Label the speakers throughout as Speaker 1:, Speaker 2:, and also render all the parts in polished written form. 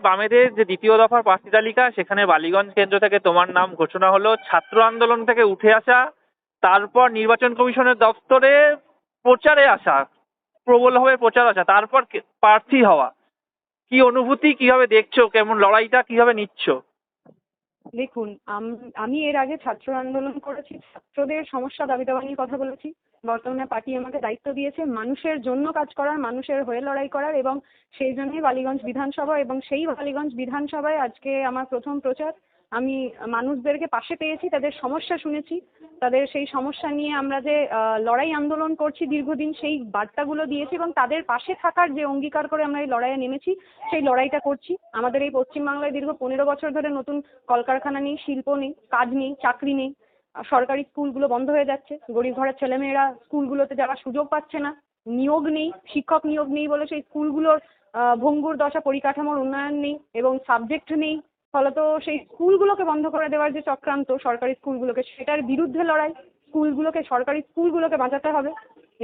Speaker 1: বামেদের যে দ্বিতীয় দফার প্রার্থী তালিকা, সেখানে বালিগঞ্জ কেন্দ্র থেকে তোমার নাম ঘোষণা হলো। ছাত্র আন্দোলন থেকে উঠে আসা, তারপর নির্বাচন কমিশনের দপ্তরে প্রচারে আসা, প্রবলভাবে প্রচার আসা, তারপর প্রার্থী হওয়া। কি অনুভূতি, কিভাবে দেখছো, কেমন লড়াইটা কিভাবে নিচ্ছ?
Speaker 2: দেখুন, আমি এর আগে ছাত্র আন্দোলন করেছি, ছাত্রদের সমস্যা দাবি দাবা নিয়ে কথা বলেছি। বর্তমানে পার্টি আমাকে দায়িত্ব দিয়েছে মানুষের জন্য কাজ করার, মানুষের হয়ে লড়াই করার, এবং সেই জন্যই বালিগঞ্জ বিধানসভা, এবং সেই বালিগঞ্জ বিধানসভায় আজকে আমার প্রথম প্রচার। আমি মানুষদেরকে পাশে পেয়েছি, তাদের সমস্যা শুনেছি, তাদের সেই সমস্যা নিয়ে আমরা যে লড়াই আন্দোলন করছি দীর্ঘদিন, সেই বার্তাগুলো দিয়েছি, এবং তাদের পাশে থাকার যে অঙ্গীকার করে আমরা এই লড়াইয়ে নেমেছি, সেই লড়াইটা করছি। আমাদের এই পশ্চিমবাংলায় দীর্ঘ 15 বছর ধরে নতুন কলকারখানা নেই, শিল্প নেই, কাজ নেই, চাকরি নেই। সরকারি স্কুলগুলো বন্ধ হয়ে যাচ্ছে, গরিব ঘরের ছেলেমেয়েরা স্কুলগুলোতে যাওয়ার সুযোগ পাচ্ছে না, নিয়োগ নেই, শিক্ষক নিয়োগ নেই বলে সেই স্কুলগুলোর ভঙ্গুর দশা, পরিকাঠামোর উন্নয়ন নেই এবং সাবজেক্ট নেই। ফলত সেই স্কুলগুলোকে বন্ধ করে দেওয়ার যে চক্রান্ত সরকারি স্কুলগুলোকে, সেটার বিরুদ্ধে লড়াই। স্কুলগুলোকে, সরকারি স্কুলগুলোকে বাঁচাতে হবে।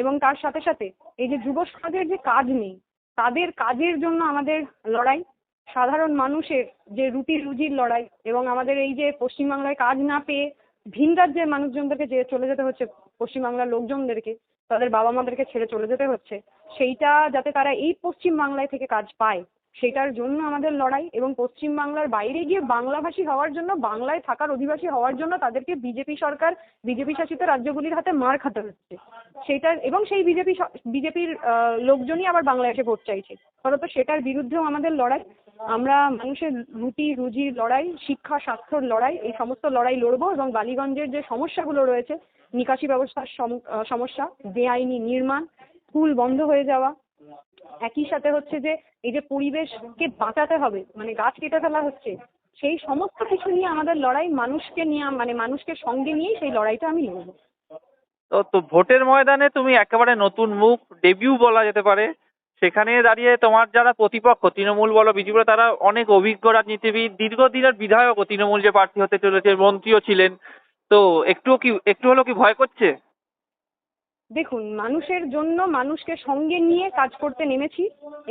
Speaker 2: এবং তার সাথে সাথে এই যে যুব সমাজের যে কাজ নেই, তাদের কাজের জন্য আমাদের লড়াই। সাধারণ মানুষের যে রুটি রুজির লড়াই, এবং আমাদের এই যে পশ্চিমবাংলায় কাজ না পেয়ে ভিন রাজ্যের মানুষজনদেরকে যে চলে যেতে হচ্ছে, পশ্চিমবাংলার লোকজনদেরকে তাদের বাবা মাদেরকে ছেড়ে চলে যেতে হচ্ছে, সেইটা যাতে তারা এই পশ্চিমবাংলায় থেকে কাজ পায়, সেটার জন্য আমাদের লড়াই। এবং পশ্চিমবাংলার বাইরে গিয়ে বাংলাভাষী হওয়ার জন্য, বাংলায় থাকার অধিবাসী হওয়ার জন্য তাদেরকে বিজেপি সরকার, বিজেপি শাসিত রাজ্যগুলির হাতে মার খাতে হচ্ছে সেটার, এবং সেই বিজেপির লোকজনই আবার বাংলায় এসে ভোট চাইছে। ফলত সেটার বিরুদ্ধেও আমাদের লড়াই। আমরা মানুষের রুটি রুজির লড়াই, শিক্ষা স্বাস্থ্যর লড়াই, এই সমস্ত লড়াই লড়বো। এবং বালিগঞ্জের যে সমস্যাগুলো রয়েছে, নিকাশি ব্যবস্থার সমস্যা, বেআইনি নির্মাণ, স্কুল বন্ধ হয়ে যাওয়া, একই সাথে হচ্ছে যে এই যে পরিবেশকে বাঁচাতে হবে, মানে গাছ কেটে ফেলা হচ্ছে, সেই সমস্ত কিছু নিয়ে আমাদের লড়াই। মানুষকে নিয়ে, মানে মানুষকে সঙ্গে নিয়েই সেই লড়াইটা আমি লড়বো।
Speaker 1: তো তো ভোটের ময়দানে তুমি একেবারে নতুন মুখ, ডেবিউ বলা যেতে পারে। সেখানে দাঁড়িয়ে তোমার যারা প্রতিপক্ষ, তৃণমূল বলো বিজেপি বলো, তারা অনেক অভিজ্ঞ রাজনীতিবিদ, দীর্ঘদিনের বিধায়ক, তৃণমূল যে প্রার্থী হতে চলেছে, মন্ত্রীও ছিলেন। তো একটু হলেও কি ভয় করছে?
Speaker 2: দেখুন, মানুষের জন্য, মানুষকে সঙ্গে নিয়ে কাজ করতে নেমেছি।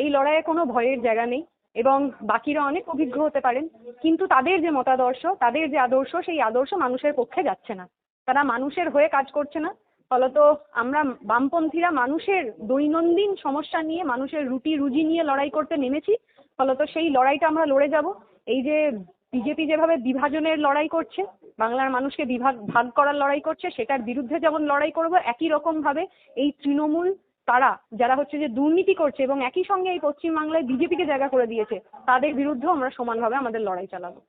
Speaker 2: এই লড়াইয়ে কোনো ভয়ের জায়গা নেই, এবং বাকিরা অনেক অভিজ্ঞ হতে পারেন, কিন্তু তাদের যে মতাদর্শ, তাদের যে আদর্শ, সেই আদর্শ মানুষের পক্ষে যাচ্ছে না। তারা মানুষের হয়ে কাজ করছে না। ফলত আমরা বামপন্থীরা মানুষের দৈনন্দিন সমস্যা নিয়ে, মানুষের রুটি রুজি নিয়ে লড়াই করতে নেমেছি। ফলত সেই লড়াইটা আমরা লড়ে যাব। এই যে বিজেপি যেভাবে বিভাজনের লড়াই করছে, বাংলার মানুষকে ভাগ করার লড়াই করছে, সেটার বিরুদ্ধে যেমন লড়াই করব, একই রকম ভাবে এই তৃণমূল, তারা যারা হচ্ছে যে দুর্নীতি করছে এবং একই সঙ্গে এই পশ্চিমবাংলায় বিজেপিকে জায়গা করে দিয়েছে, তাদের বিরুদ্ধেও আমরা সমানভাবে আমাদের লড়াই চালাবো।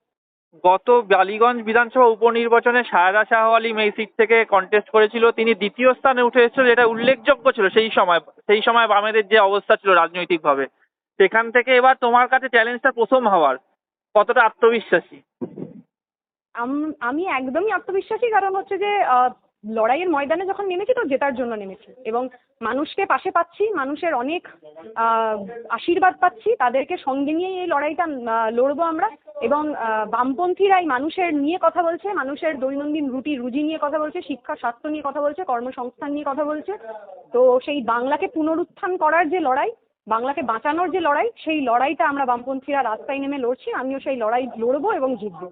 Speaker 1: গত বালিগঞ্জ বিধানসভা উপনির্বাচনে সায়রা শাহ আলীম এই সিট থেকে কন্টেস্ট করেছিল, তিনি দ্বিতীয় স্থানে উঠে এসেছিল, যেটা উল্লেখযোগ্য ছিল সেই সময় বামেদের যে অবস্থা ছিল রাজনৈতিকভাবে। সেখান থেকে এবার তোমার কাছে চ্যালেঞ্জটা প্রথম হওয়ার, কতটা আত্মবিশ্বাসী?
Speaker 2: আমি একদমই আত্মবিশ্বাসী, কারণ হচ্ছে যে লড়াইয়ের ময়দানে যখন নেমেছি তো জেতার জন্য নেমেছি, এবং মানুষকে পাশে পাচ্ছি, মানুষের অনেক আশীর্বাদ পাচ্ছি, তাদেরকে সঙ্গে নিয়েই এই লড়াইটা লড়বো আমরা। এবং বামপন্থীরাই মানুষের নিয়ে কথা বলছে, মানুষের দৈনন্দিন রুটি রুজি নিয়ে কথা বলছে, শিক্ষা স্বাস্থ্য নিয়ে কথা বলছে, কর্মসংস্থান নিয়ে কথা বলছে। তো সেই বাংলাকে পুনরুত্থান করার যে লড়াই, বাংলাকে বাঁচানোর যে লড়াই, সেই লড়াইটা আমরা বামপন্থীরা রাস্তায় নেমে লড়ছি। আমিও সেই লড়াই লড়বো এবং জিতবো।